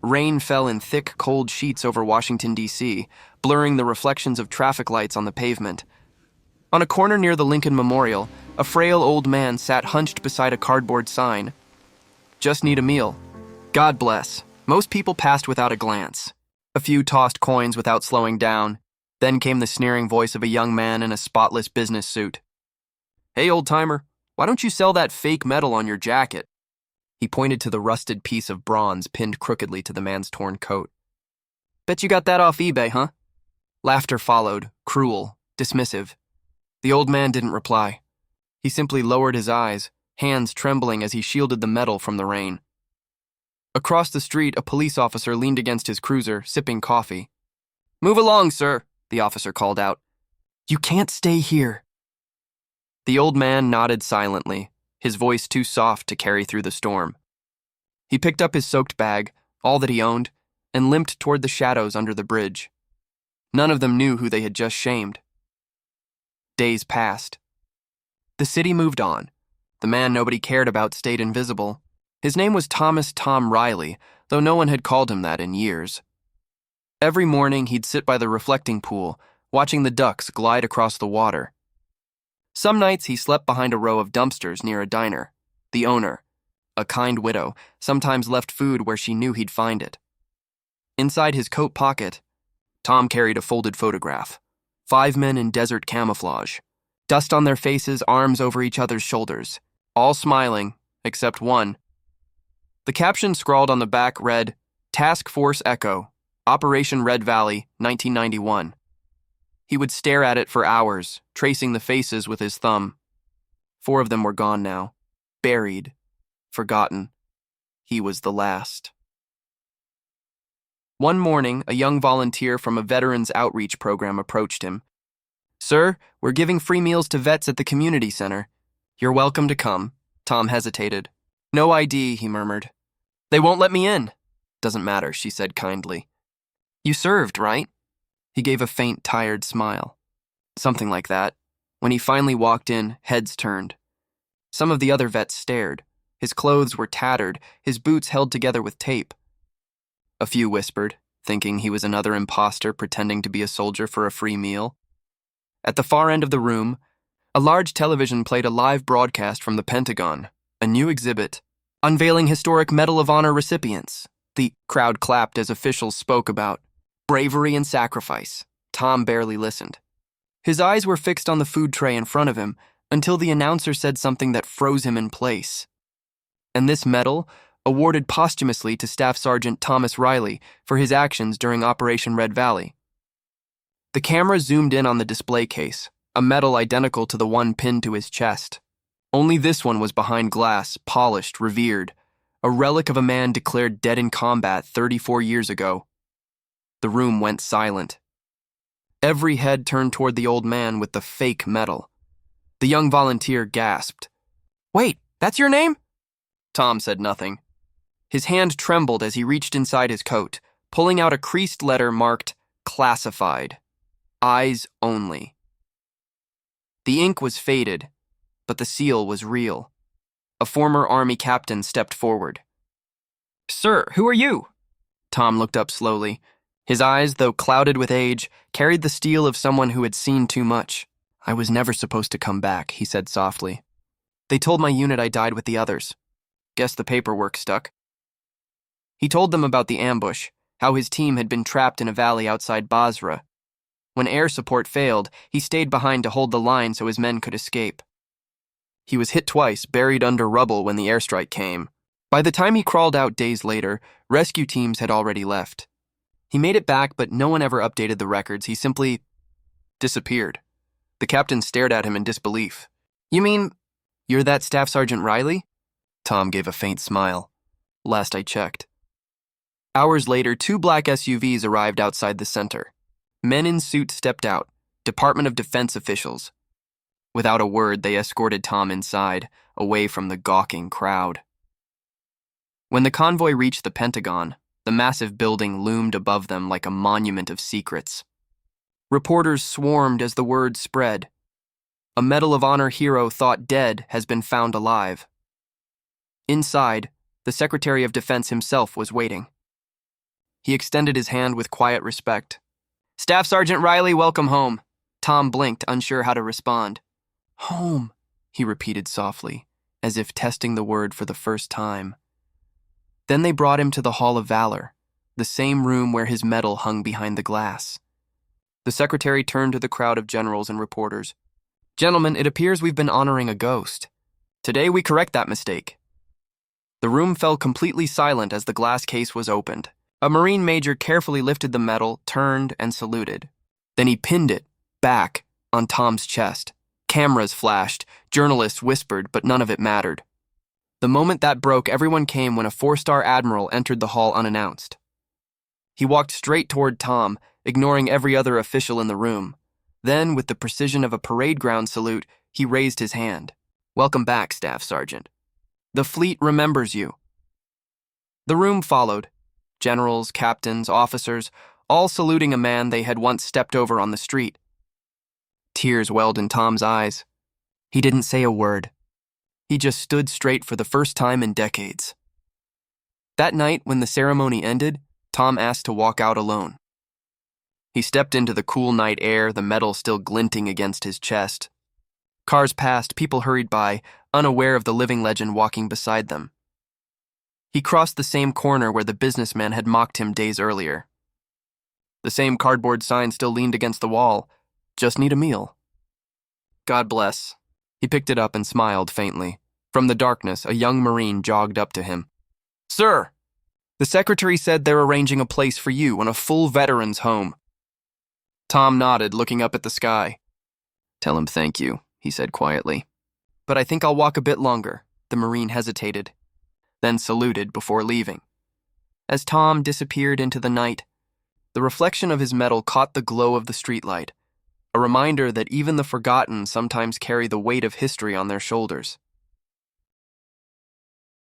Rain fell in thick, cold sheets over Washington, D.C., blurring the reflections of traffic lights on the pavement. On a corner near the Lincoln Memorial, a frail old man sat hunched beside a cardboard sign. "Just need a meal. God bless." Most people passed without a glance. A few tossed coins without slowing down. Then came the sneering voice of a young man in a spotless business suit. "Hey, old-timer, why don't you sell that fake metal on your jacket?" He pointed to the rusted piece of bronze pinned crookedly to the man's torn coat. "Bet you got that off eBay, huh?" Laughter followed, cruel, dismissive. The old man didn't reply. He simply lowered his eyes, hands trembling as he shielded the metal from the rain. Across the street, a police officer leaned against his cruiser, sipping coffee. "Move along, sir," the officer called out. "You can't stay here." The old man nodded silently, his voice too soft to carry through the storm. He picked up his soaked bag, all that he owned, and limped toward the shadows under the bridge. None of them knew who they had just shamed. Days passed. The city moved on. The man nobody cared about stayed invisible. His name was Thomas Tom Riley, though no one had called him that in years. Every morning he'd sit by the reflecting pool, watching the ducks glide across the water. Some nights he slept behind a row of dumpsters near a diner. The owner, a kind widow, sometimes left food where she knew he'd find it. Inside his coat pocket, Tom carried a folded photograph. 5 men in desert camouflage, dust on their faces, arms over each other's shoulders, all smiling, except one. The caption scrawled on the back read, "Task Force Echo, Operation Red Valley, 1991. He would stare at it for hours, tracing the faces with his thumb. 4 of them were gone now, buried, forgotten. He was the last. One morning, a young volunteer from a veterans outreach program approached him. "Sir, we're giving free meals to vets at the community center. You're welcome to come." Tom hesitated. "No ID," he murmured. "They won't let me in." "Doesn't matter," she said kindly. "You served, right?" He gave a faint, tired smile. Something like that. When he finally walked in, heads turned. Some of the other vets stared. His clothes were tattered, his boots held together with tape. A few whispered, thinking he was another imposter pretending to be a soldier for a free meal. At the far end of the room, a large television played a live broadcast from the Pentagon, a new exhibit, unveiling historic Medal of Honor recipients. The crowd clapped as officials spoke about bravery and sacrifice. Tom barely listened. His eyes were fixed on the food tray in front of him until the announcer said something that froze him in place. And this medal, awarded posthumously to Staff Sergeant Thomas Riley for his actions during Operation Red Valley. The camera zoomed in on the display case, a medal identical to the one pinned to his chest. Only this one was behind glass, polished, revered, a relic of a man declared dead in combat 34 years ago. The room went silent. Every head turned toward the old man with the fake medal. The young volunteer gasped. "Wait, that's your name?" Tom said nothing. His hand trembled as he reached inside his coat, pulling out a creased letter marked "Classified. Eyes only." The ink was faded, but the seal was real. A former Army captain stepped forward. "Sir, who are you?" Tom looked up slowly. His eyes, though clouded with age, carried the steel of someone who had seen too much. "I was never supposed to come back," he said softly. "They told my unit I died with the others. Guess the paperwork stuck." He told them about the ambush, how his team had been trapped in a valley outside Basra. When air support failed, he stayed behind to hold the line so his men could escape. He was hit twice, buried under rubble when the airstrike came. By the time he crawled out days later, rescue teams had already left. He made it back, but no one ever updated the records. He simply disappeared. The captain stared at him in disbelief. "You mean, you're that Staff Sergeant Riley?" Tom gave a faint smile. "Last I checked." Hours later, 2 black SUVs arrived outside the center. Men in suits stepped out, Department of Defense officials. Without a word, they escorted Tom inside, away from the gawking crowd. When the convoy reached the Pentagon, the massive building loomed above them like a monument of secrets. Reporters swarmed as the word spread. A Medal of Honor hero thought dead has been found alive. Inside, the Secretary of Defense himself was waiting. He extended his hand with quiet respect. Staff Sergeant Riley, welcome home. Tom blinked, unsure how to respond. Home, he repeated softly, as if testing the word for the first time. Then they brought him to the Hall of Valor, the same room where his medal hung behind the glass. The secretary turned to the crowd of generals and reporters. Gentlemen, it appears we've been honoring a ghost. Today we correct that mistake. The room fell completely silent as the glass case was opened. A Marine major carefully lifted the medal, turned, and saluted. Then he pinned it, back, on Tom's chest. Cameras flashed, journalists whispered, but none of it mattered. The moment that broke, everyone came when a 4-star admiral entered the hall unannounced. He walked straight toward Tom, ignoring every other official in the room. Then, with the precision of a parade ground salute, he raised his hand. Welcome back, Staff Sergeant. The fleet remembers you. The room followed. Generals, captains, officers, all saluting a man they had once stepped over on the street. Tears welled in Tom's eyes. He didn't say a word. He just stood straight for the first time in decades. That night, when the ceremony ended, Tom asked to walk out alone. He stepped into the cool night air, the metal still glinting against his chest. Cars passed, people hurried by, unaware of the living legend walking beside them. He crossed the same corner where the businessman had mocked him days earlier. The same cardboard sign still leaned against the wall. Just need a meal. God bless. He picked it up and smiled faintly. From the darkness, a young Marine jogged up to him. Sir, the secretary said they're arranging a place for you in a full veteran's home. Tom nodded, looking up at the sky. Tell him thank you, he said quietly. But I think I'll walk a bit longer. The Marine hesitated, then saluted before leaving. As Tom disappeared into the night, the reflection of his medal caught the glow of the streetlight, a reminder that even the forgotten sometimes carry the weight of history on their shoulders.